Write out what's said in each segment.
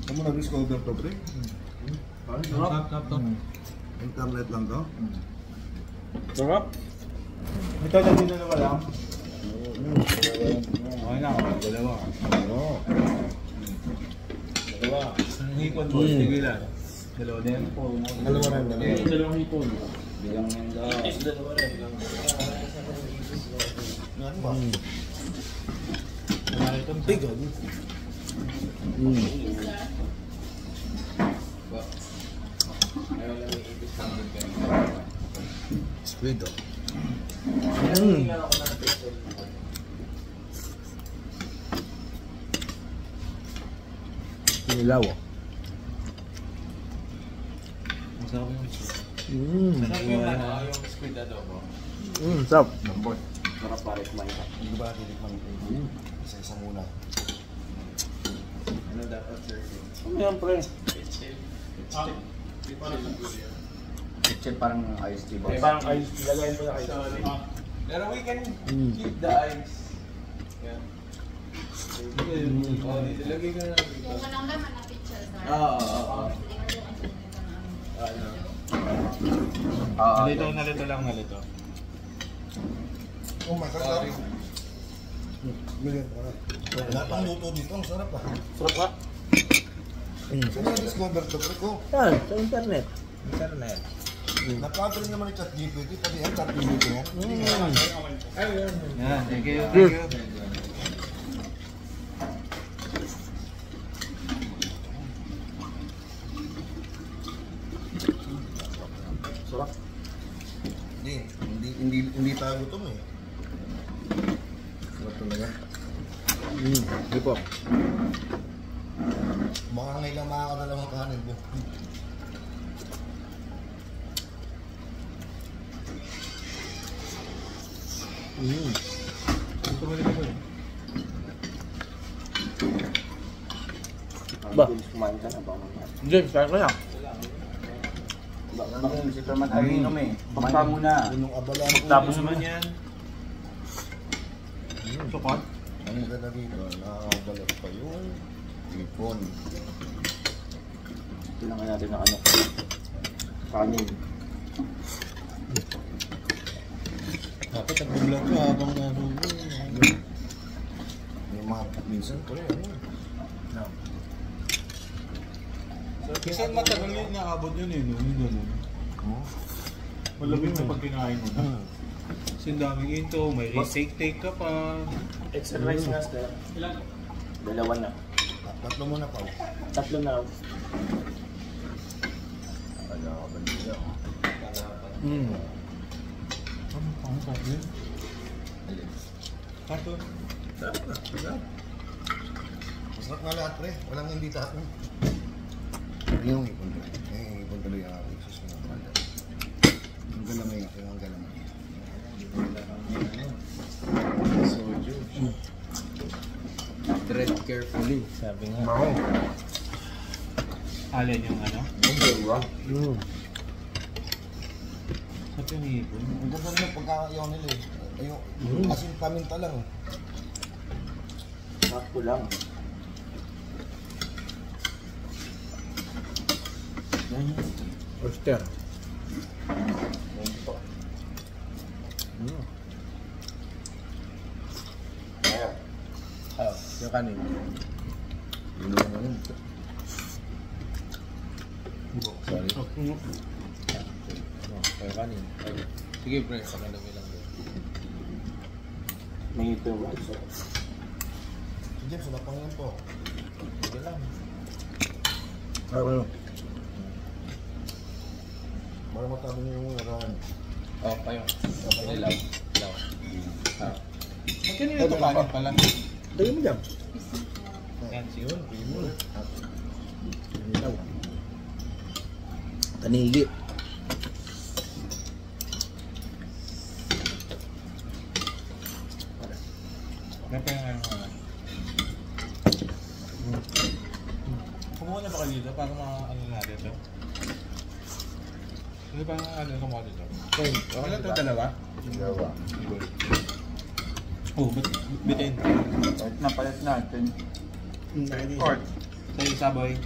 Kamu nag-discover to, pre? Sarap. Internet lang to? Sarap. Ito na din na wala. Okay na, dalawa. Dalawa. Ang hipon mo, sige lang. Dalawa din. Dalawa rin, dalawa. Dalawang hipon. Bilang yan daw. Dalawa rin. Bigo. Squid, oh. Nilaw. Masarap yung Masarap yung squid adobo. Sarap. Lambot. Sarap pare kumain ka. Hindi ba natin tikman ito? Isa-isa muna. Ano dapat sir? Ano yan, pre? Kitchen parang ice tea box. Parang ice. Lagayin mo na ice. Pero we can keep the ice. Yeah. Lagay ko na lang dito. Kung walang laman na picture, sir. Oo. Nalito lang. Oh my God. Lahat ng luto dito, ang sarap ah. Sarap ka? Saan na-discover to, pre ko? Yan, sa internet. Napagod naman ni ChatGPT, pati ang ChatGPT yan. Yeah, thank you. Sarap. Hindi tayo gutom eh. Sarap talaga. Hindi po. Baka ngayon lang makakadalawang kanin mo. Gusto mo nito eh. Ba? Kumain ka na ba? James, kaya ko na. Bakit si Perman tayo inom eh. Baka muna. Unong abalaan ko. Tapos naman yan. Sukot? Ang ganda dito, nakakabalat pa yung ipon. Kailangan natin ng ano. Kanin. Dapat nag-vlog ka habang nasubo. May mga minsan ko rin. No. Kasi matagal yun naabot yun eh, no? Yung gano'n. Malabing na pag kinain mo na. Kasi ang daming into, may take ka pa. Extra rice nga sir. Ilan? Dalawa na. Tatlo muna pa. Tatlo na raw. Wala ka ba nila? Ano pa yun? Cartoon. Masarap nga lahat, pre. Walang hindi tapon. Yung ipon tuloy. Eh, ipon tuloy ang aking susunod na pala. Ang galamay ako, ang galamay. Soju. Tread carefully. Sabi nga. Bako. Alin yung ano? Sarap yung hipon. Ang ganda rin yung pagkakayaw nila eh. Asin paminta lang. Sakto lang. Oyster. Yung kanin. Yun lang naman. Sorry. Yung kanin. Sige pre, pakalami lang doon. May ito mo. Si James, wala pang yan po. Sige lang. Ano? Para matabi niyo yung arahan. Oh, kayo. Ilaw. Ilaw. Magkano yung ito kanin pala? Lagyan mo dyan. Yan siyon. Ilaw. Tanigi. May pa yung ano nga. Kumuha na ba kayo dito para ano natin ito? Hindi pa ano kumuha dito? Wala ito dalawa? Dalawa. Oh, bitin. Palit na natin. Or, Ito yung saboy.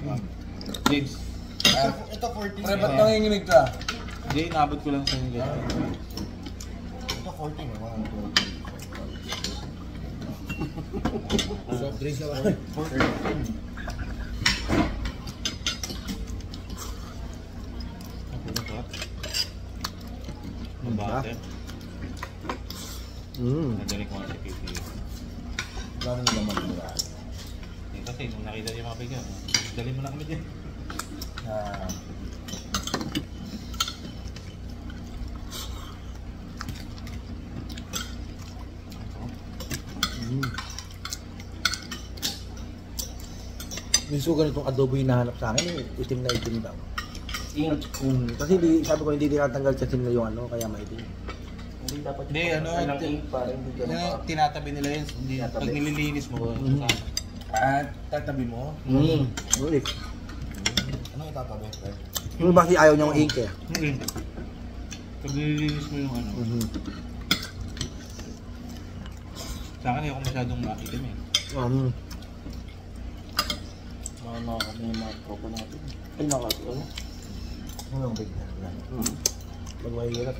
James. Ito 14. Pre, ba't nanginginig ka? Hindi, inabot ko lang sa inyo. Ito 14 eh. 1, 2, 3. Soft drinks ka ba? 14. Ang bate. Mm. Nadali ko nga si Pipi. Gano'n nila mag-dura. Kasi nung nakita niyo mga bigyan, dali mo na kami dyan. Minsan ganitong adobo yung nahanap sa akin, itim na itim daw. Ingat. Kasi sabi ko hindi tinatanggal sa na yung ano, kaya maitim. Hindi dapat Hindi, ano, ng ink para hindi ka Tinatabi nila yun. Hindi, Tinatabi. pag nililinis mo, At tatabi mo? Ulit. Ano itatabi? Yung ba kasi ayaw niyang ink eh. hindi. Pag nililinis mo yung ano, sa akin ayoko masyadong makitim eh. mga kami yung mga tropa natin. Ay, ano? Ano ang big na? Pag mahirap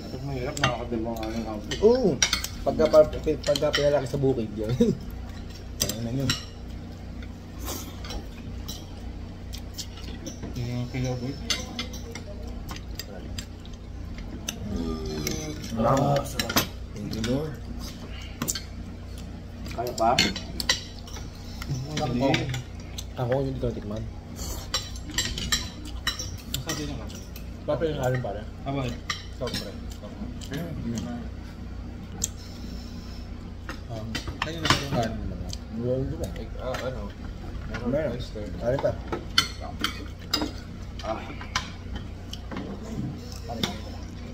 Pag mahirap, nakakadalawang ano nga. Oo. Pagka pinalaki sa bukid yan. Ano na yun? Yung kaya boy. Sarap. Thank you, Lord. Kaya pa? Hindi. Ako hindi ko tikman. Masabi na lang. Papa yung alin pala. Abay. Sobre. Kanina na yung kanin mo. Meron din ba? Ano? Meron. Alin pa?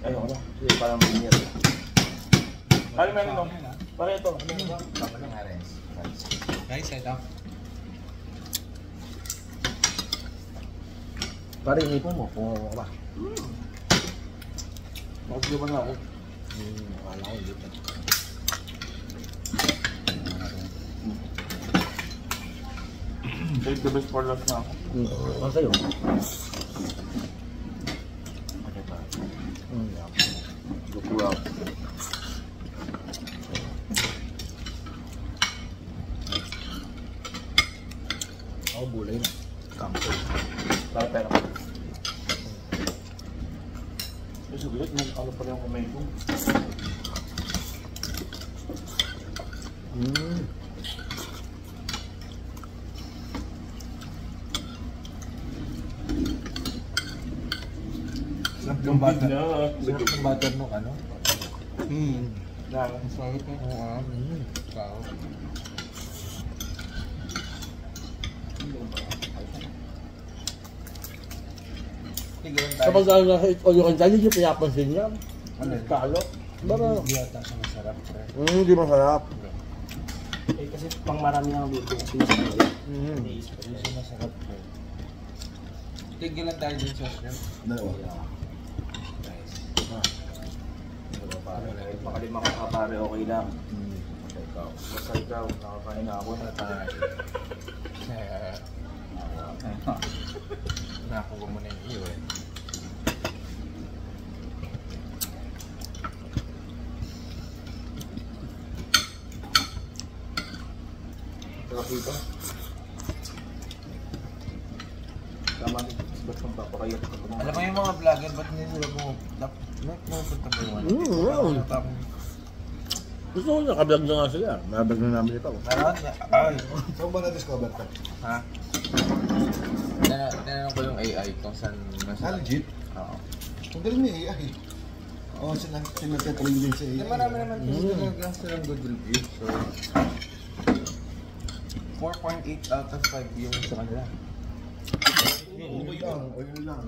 Ayoko na. Sige, parang minir. Kaya meron no? Para ito. Tama ng RS. Guys, set up. Pare yung ipon mo, kung ano ka ba? Bakit di ba na ako? Akala ko hindi pa. Save the best for last na ako. Ano sa'yo? Lukura ako. Ako gulay na. Kampo. Dahil pera ko. Ay, sulit. Ano pa rin ang kumain ko? Sarap yung butter. Sarap yung butter nung ano? Dahil. Sarap yung Wow. Kapag dahil nasa all you can tell, hindi pinapansin niya. Ano yun? Kalo. Baka. Hindi yata siya masarap. Pre. Hindi masarap. Eh, kasi pang marami ang luto kasi sa kanila. Hindi siya masarap. Pre. Tigil lang tayo din sa shrimp. Dalawa. Nice. Kahit makalima ka ka pare, okay lang. Ikaw. Basta ikaw, nakakain na ako na tayo. Nakakuha mo na yung iyo eh. Sarap dito. Tama din. Ba't kang papakayat ka pa Alam mo yung mga vlogger, ba't hindi sila pumupunta ba yung ano? Gusto ko nakablog na nga sila. Nakablog na namin ito. Meron? Ay. Saan ba na-discover ka? Ha? Tinanong ko yung AI kung saan Legit? Oo. Ang galing ni AI. Oo, sinagtatrain din sa AI. Marami naman talaga silang good review. So, 4.8 out of 5 yung sa kanila. Yun lang.